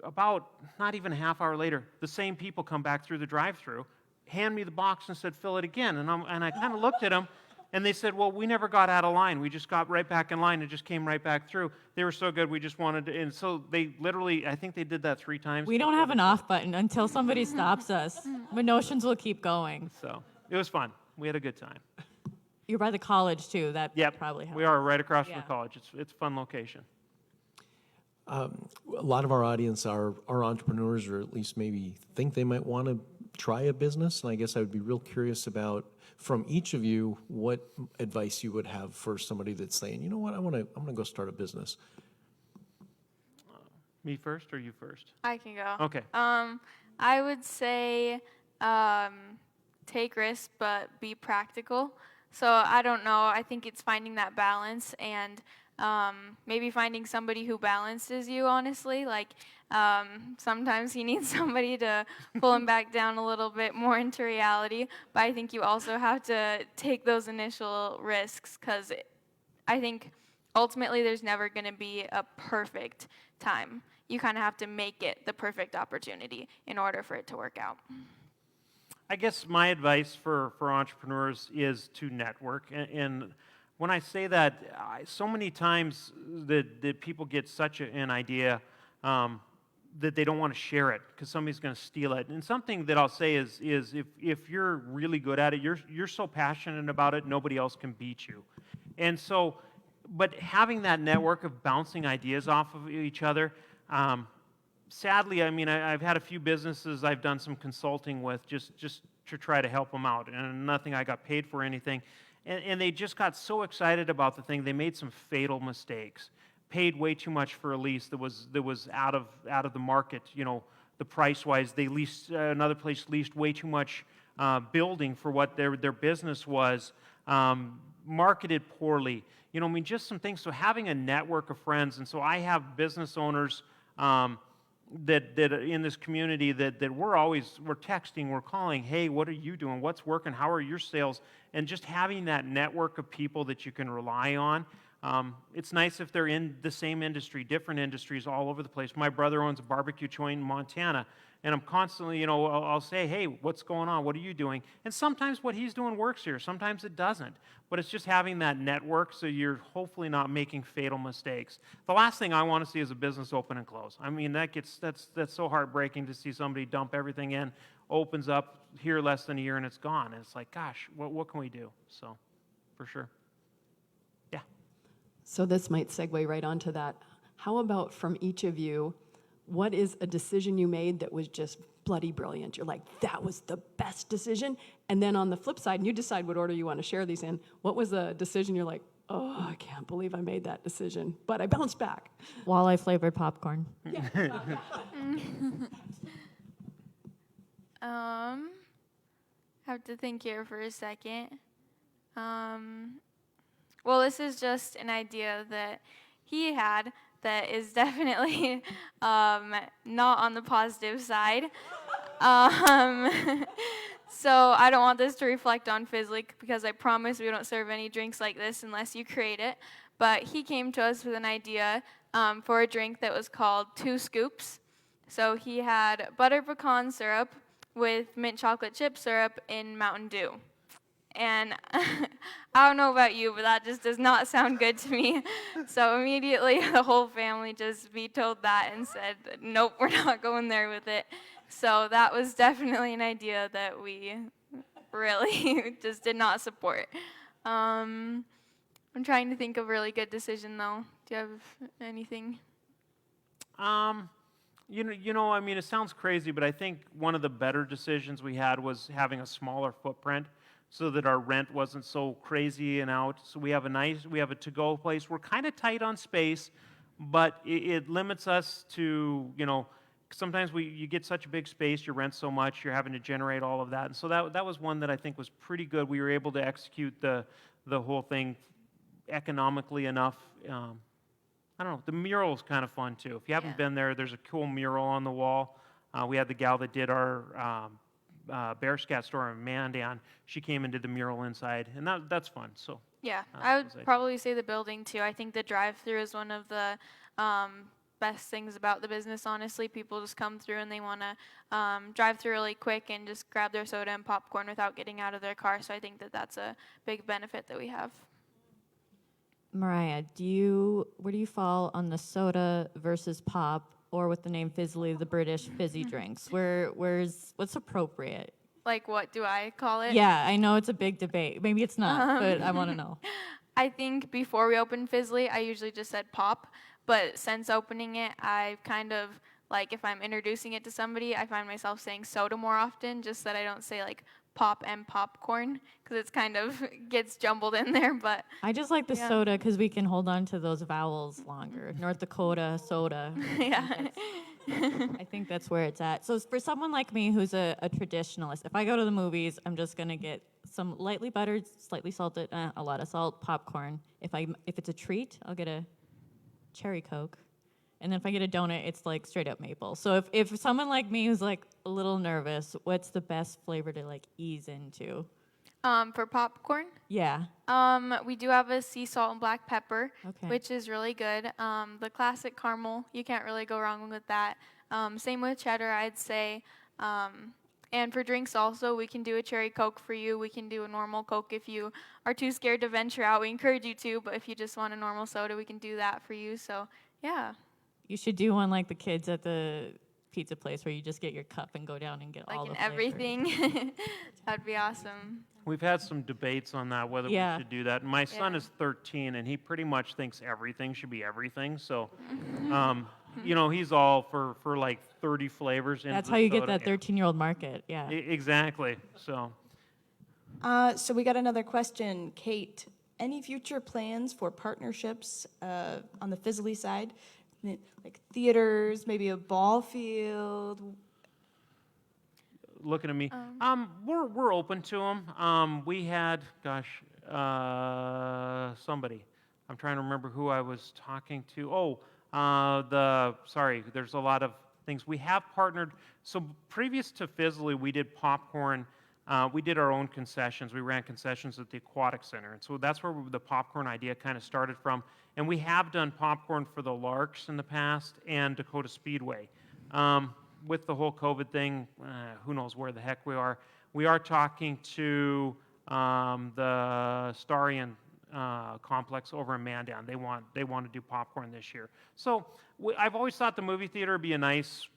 about not even a half hour later, the same people come back through the drive-through, hand me the box and said, fill it again. And I kind of looked at them, and they said, well, we never got out of line. We just got right back in line and just came right back through. They were so good, we just wanted to, and so they literally, I think they did that 3 times. We don't have an off button until somebody stops us. Notions will keep going. So it was fun. We had a good time. You're by the college too. That Yep, probably helps. we are right across from Yeah. the college. It's a fun location. A lot of our audience are entrepreneurs, or at least maybe think they might want to try a business. And I guess I would be real curious about, from each of you, what advice you would have for somebody that's saying, you know what, I'm gonna go start a business. Me first or you first? I can go. Okay. I would say take risks, but be practical. So I don't know. I think it's finding that balance and maybe finding somebody who balances you, honestly. Like sometimes you need somebody to pull him back down a little bit more into reality. But I think you also have to take those initial risks because I think ultimately there's never going to be a perfect time. You kind of have to make it the perfect opportunity in order for it to work out. I guess my advice for entrepreneurs is to network. And when I say that, so many times that people get such an idea that they don't want to share it because somebody's going to steal it. And something that I'll say is if you're really good at it, you're so passionate about it, nobody else can beat you. And so, but having that network of bouncing ideas off of each other, sadly, I mean, I've had a few businesses I've done some consulting with just to try to help them out, and nothing I got paid for or anything. And they just got so excited about the thing, they made some fatal mistakes. Paid way too much for a lease that was out of the market, you know, the price-wise. They leased another place leased way too much building for what their business was. Marketed poorly. You know, I mean, just some things. So having a network of friends, and so I have business owners that in this community that we're texting, we're calling, hey, what are you doing? What's working? How are your sales? And just having that network of people that you can rely on. It's nice if they're in the same industry, different industries all over the place. My brother owns a barbecue joint in Montana, and I'm constantly, you know, I'll say, hey, what's going on? What are you doing? And sometimes what he's doing works here. Sometimes it doesn't. But it's just having that network so you're hopefully not making fatal mistakes. The last thing I want to see is a business open and close. I mean, that's so heartbreaking to see somebody dump everything in, opens up here less than a year, and it's gone. And it's like, gosh, what can we do? So, for sure. Yeah. So this might segue right onto that. How about from each of you, what is a decision you made that was just bloody brilliant? You're like, that was the best decision. And then on the flip side, and you decide what order you want to share these in, what was a decision you're like, oh, I can't believe I made that decision, but I bounced back? Walleye flavored popcorn. Have to think here for a second. Well, this is just an idea that he had that is definitely not on the positive side. So I don't want this to reflect on Fizzily because I promise we don't serve any drinks like this unless you create it. But he came to us with an idea for a drink that was called 2 Scoops. So he had butter pecan syrup with mint chocolate chip syrup in Mountain Dew. And I don't know about you, but that just does not sound good to me. So immediately the whole family just vetoed that and said, nope, we're not going there with it. So that was definitely an idea that we really just did not support. I'm trying to think of a really good decision, though. Do you have anything? You know, I mean, it sounds crazy, but I think one of the better decisions we had was having a smaller footprint so that our rent wasn't so crazy and out. So we have a to-go place. We're kind of tight on space, but it limits us to, you know, sometimes you get such a big space, you rent so much, you're having to generate all of that. And so that was one that I think was pretty good. We were able to execute the whole thing economically enough. I don't know, the mural is kind of fun too. If you haven't been there, there's a cool mural on the wall. We had the gal that did our Bear Scat store in Mandan. She came and did the mural inside, and that's fun. So Yeah, I would probably say the building too. I think the drive-through is one of the best things about the business, honestly. People just come through and they want to drive through really quick and just grab their soda and popcorn without getting out of their car. So I think that that's a big benefit that we have. Mariah, where do you fall on the soda versus pop, or with the name Fizzily, the British fizzy drinks? What's appropriate? Like, what do I call it? Yeah, I know it's a big debate. Maybe it's not, but I want to know. I think before we opened Fizzly, I usually just said pop. But since opening it, I've kind of, like, if I'm introducing it to somebody, I find myself saying soda more often, just that I don't say, like, pop and popcorn, because it's kind of gets jumbled in there. But I just like the Yeah. soda because we can hold on to those vowels longer. North Dakota soda. yeah. I think that's where it's at. So for someone like me who's a traditionalist, if I go to the movies, I'm just gonna get some lightly buttered, slightly salted, a lot of salt popcorn. If it's a treat, I'll get a cherry Coke. And then if I get a donut, it's like straight up maple. So if someone like me who's like a little nervous, what's the best flavor to like ease into? For popcorn, Yeah. we do have a sea salt and black pepper, Okay. which is really good. The classic caramel, you can't really go wrong with that. Same with cheddar, I'd say. And for drinks also, we can do a cherry Coke for you. We can do a normal Coke if you are too scared to venture out. We encourage you to, but if you just want a normal soda, we can do that for you. So, yeah. You should do one like the kids at the pizza place where you just get your cup and go down and get Like all in the flavors. everything. That'd be awesome. We've had some debates on that, whether Yeah. we should do that. My son Yeah. is 13, and he pretty much thinks everything should be everything. So, he's all for like 30 flavors. That's into how the you get soda. that 13-year-old market. Yeah. Exactly. So, So we got another question, Kate. Any future plans for partnerships on the Fizzily side, like theaters, maybe a ball field? looking at me. We're open to them. We had, somebody. I'm trying to remember who I was talking to. There's a lot of things. We have partnered. So previous to Fizzily, we did popcorn. We did our own concessions. We ran concessions at the Aquatic Center. And so that's where the popcorn idea kind of started from. And we have done popcorn for the Larks in the past and Dakota Speedway. With the whole COVID thing, who knows where the heck we are. We are talking to the Starion complex over in Mandan. They want to do popcorn this year. So I've always thought the movie theater would be a nice,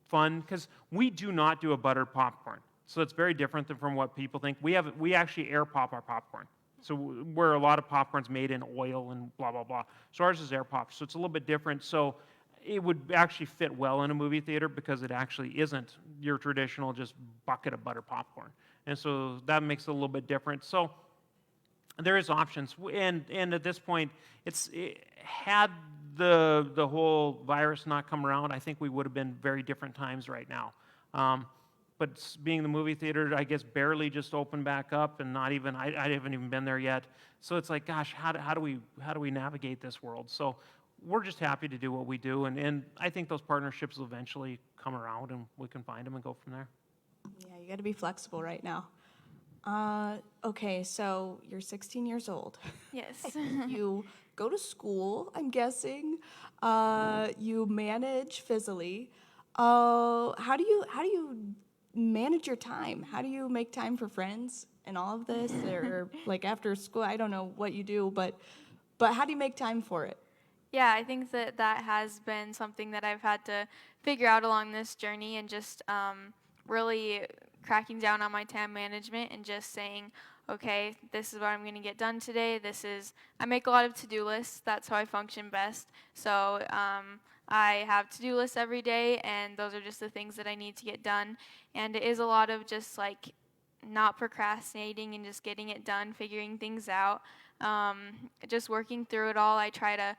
fun, because we do not do a buttered popcorn. So it's very different than from what people think. We actually air pop our popcorn. So where a lot of popcorn's made in oil and blah, blah, blah. So ours is air pop. So it's a little bit different. So it would actually fit well in a movie theater because it actually isn't your traditional just bucket of butter popcorn. And so that makes it a little bit different. So there is options. And at this point, had the whole virus not come around, I think we would have been very different times right now. But being the movie theater, I guess, barely just opened back up, and not even I haven't even been there yet. So it's like, gosh, how do we navigate this world? So we're just happy to do what we do, and I think those partnerships will eventually come around, and we can find them and go from there. Yeah, you got to be flexible right now. Okay, so you're 16 years old. Yes. You go to school, I'm guessing. You manage Fizzily. How do you manage your time? How do you make time for friends and all of this? Or like after school, I don't know what you do, but how do you make time for it? Yeah, I think that has been something that I've had to figure out along this journey, and just really cracking down on my time management and just saying, okay, this is what I'm going to get done today. I make a lot of to-do lists. That's how I function best. So I have to-do lists every day, and those are just the things that I need to get done. And it is a lot of just like not procrastinating and just getting it done, figuring things out, just working through it all. I try to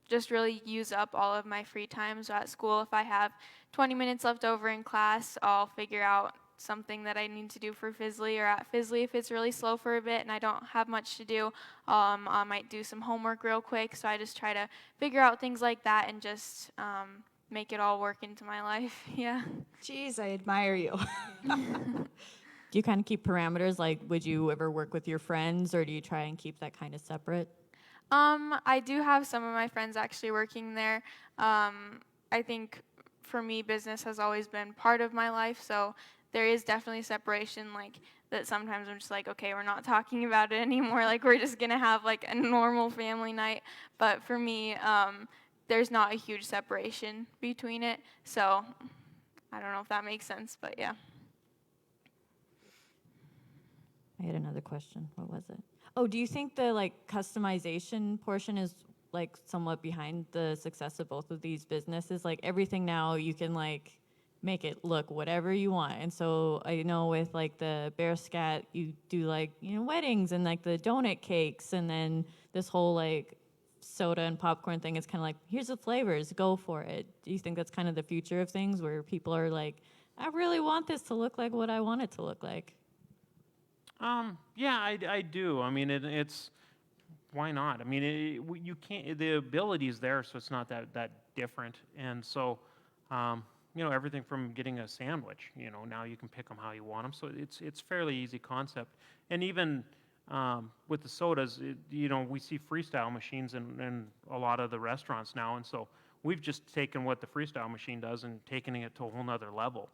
just really use up all of my free time. So at school, if I have 20 minutes left over in class, I'll figure out something that I need to do for Fizzily, or at Fizzily if it's really slow for a bit and I don't have much to do, I might do some homework real quick. So I just try to figure out things like that and just make it all work into my life. Yeah. Jeez, I admire you. Do you kind of keep parameters? Like, would you ever work with your friends, or do you try and keep that kind of separate? I do have some of my friends actually working there. I think for me, business has always been part of my life, so there is definitely separation, like that sometimes I'm just like, okay, we're not talking about it anymore, like we're just gonna have like a normal family night. But for me, there's not a huge separation between it, so I don't know if that makes sense, but yeah. I had another question. What was it? Oh, do you think the like customization portion is like somewhat behind the success of both of these businesses? Like everything now you can like make it look whatever you want. And so I know with like the Bear Scat, you do like, weddings and like the donut cakes, and then this whole like soda and popcorn thing is kind of like, here's the flavors, go for it. Do you think that's kind of the future of things where people are like, I really want this to look like what I want it to look like? Yeah, I do. I mean, it's why not? I mean, you can't. The ability is there, so it's not that different. And so, everything from getting a sandwich, now you can pick them how you want them. So it's fairly easy concept. And even with the sodas, we see freestyle machines in a lot of the restaurants now, and so we've just taken what the freestyle machine does and taken it to a whole nother level.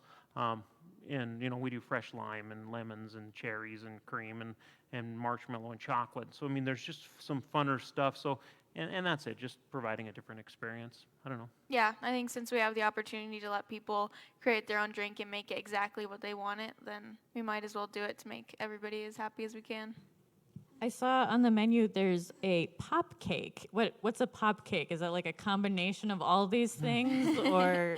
And we do fresh lime and lemons and cherries and cream and marshmallow and chocolate. So I mean, there's just some funner stuff. So and that's it, just providing a different experience. I don't know. Yeah, I think since we have the opportunity to let people create their own drink and make it exactly what they want it, then we might as well do it to make everybody as happy as we can. I saw on the menu there's a pop cake. What's a pop cake? Is that like a combination of all these things, or?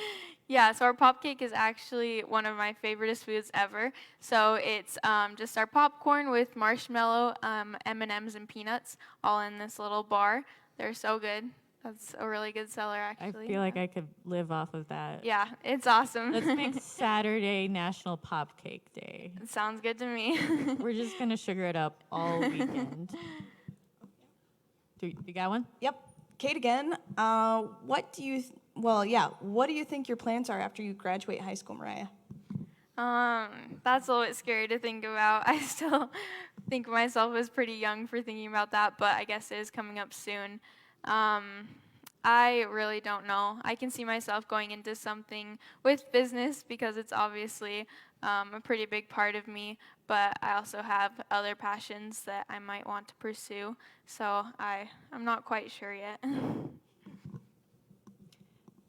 Yeah, so our pop cake is actually one of my favoriteest foods ever. So it's just our popcorn with marshmallow, M&Ms, and peanuts, all in this little bar. They're so good. That's a really good seller, I actually. feel like I could live off of that. Yeah, it's awesome. Let's make Saturday National Pop Cake Day. It sounds good to me. We're just gonna sugar it up all weekend. You got one? Yep. Kate again. What do you think your plans are after you graduate high school, Mariah? That's a little bit scary to think about. I still think of myself as pretty young for thinking about that, but I guess it is coming up soon. I really don't know. I can see myself going into something with business because it's obviously a pretty big part of me, but I also have other passions that I might want to pursue, so I'm not quite sure yet.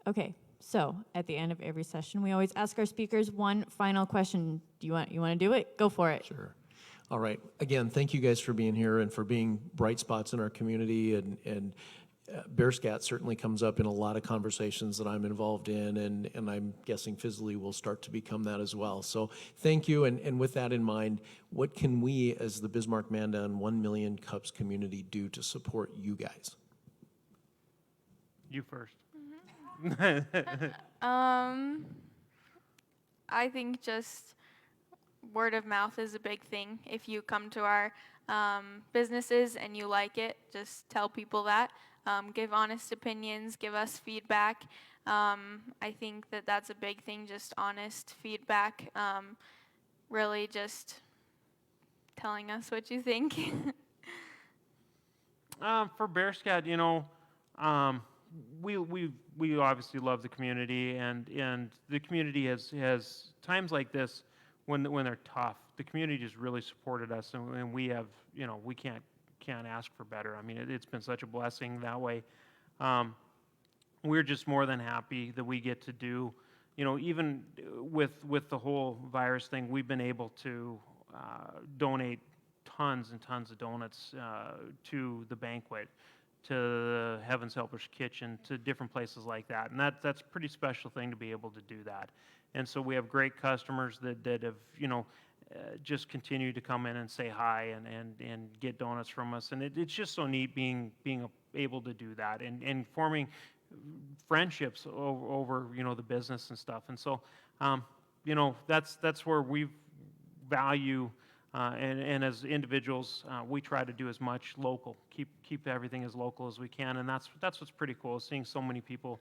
Okay, so at the end of every session, we always ask our speakers one final question. You want to do it? Go for it. Sure. All right. Again, thank you guys for being here and for being bright spots in our community. And Bear Scat certainly comes up in a lot of conversations that I'm involved in, and I'm guessing Fizzily will start to become that as well. So thank you. And with that in mind, what can we as the Bismarck Mandan 1 Million Cups community do to support you guys? You first. I think just word of mouth is a big thing. If you come to our businesses and you like it, just tell people that. Give honest opinions, give us feedback. I think that's a big thing, just honest feedback. Really just telling us what you think. For Bear Scat, we obviously love the community, and the community has times like this when they're tough. The community just really supported us, and we have, we can't ask for better. I mean, it's been such a blessing that way. We're just more than happy that we get to do, even with the whole virus thing, we've been able to donate tons and tons of donuts to the banquet, to the Heaven's Helpers Kitchen, to different places like that. And that's a pretty special thing to be able to do that. And so we have great customers that have, just continued to come in and say hi and get donuts from us. And it's just so neat being able to do that and forming friendships over the business and stuff. And so, that's where we value and as individuals, we try to do as much local, keep everything as local as we can, and that's what's pretty cool, is seeing so many people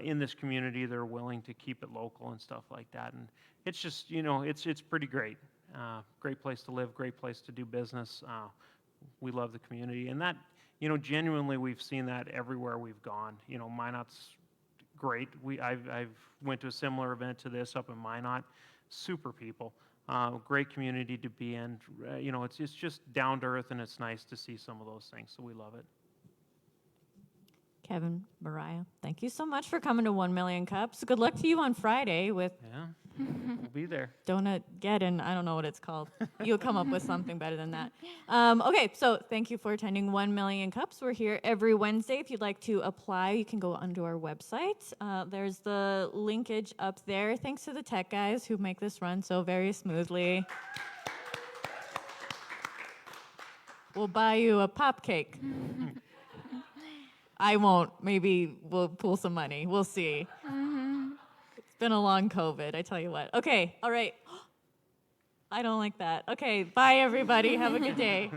in this community that are willing to keep it local and stuff like that. And it's just, it's pretty great. Great place to live, great place to do business. we love the community. And that, genuinely we've seen that everywhere we've gone. Minot's great. I've went to a similar event to this up in Minot. Super people. Great community to be in. It's just down to earth, and it's nice to see some of those things, so we love it. Kevin, Mariah, thank you so much for coming to 1 Million Cups. Good luck to you on Friday with Yeah, we'll be there. Donut Geddon. I don't know what it's called. You'll come up with something better than that. Okay, so thank you for attending 1 Million Cups. We're here every Wednesday. If you'd like to apply, you can go onto our website. There's the linkage up there. Thanks to the tech guys who make this run so very smoothly. We'll buy you a pop cake. I won't. Maybe we'll pool some money. We'll see. It's been a long COVID, I tell you what. Okay, all right. I don't like that. Okay, bye everybody. Have a good day.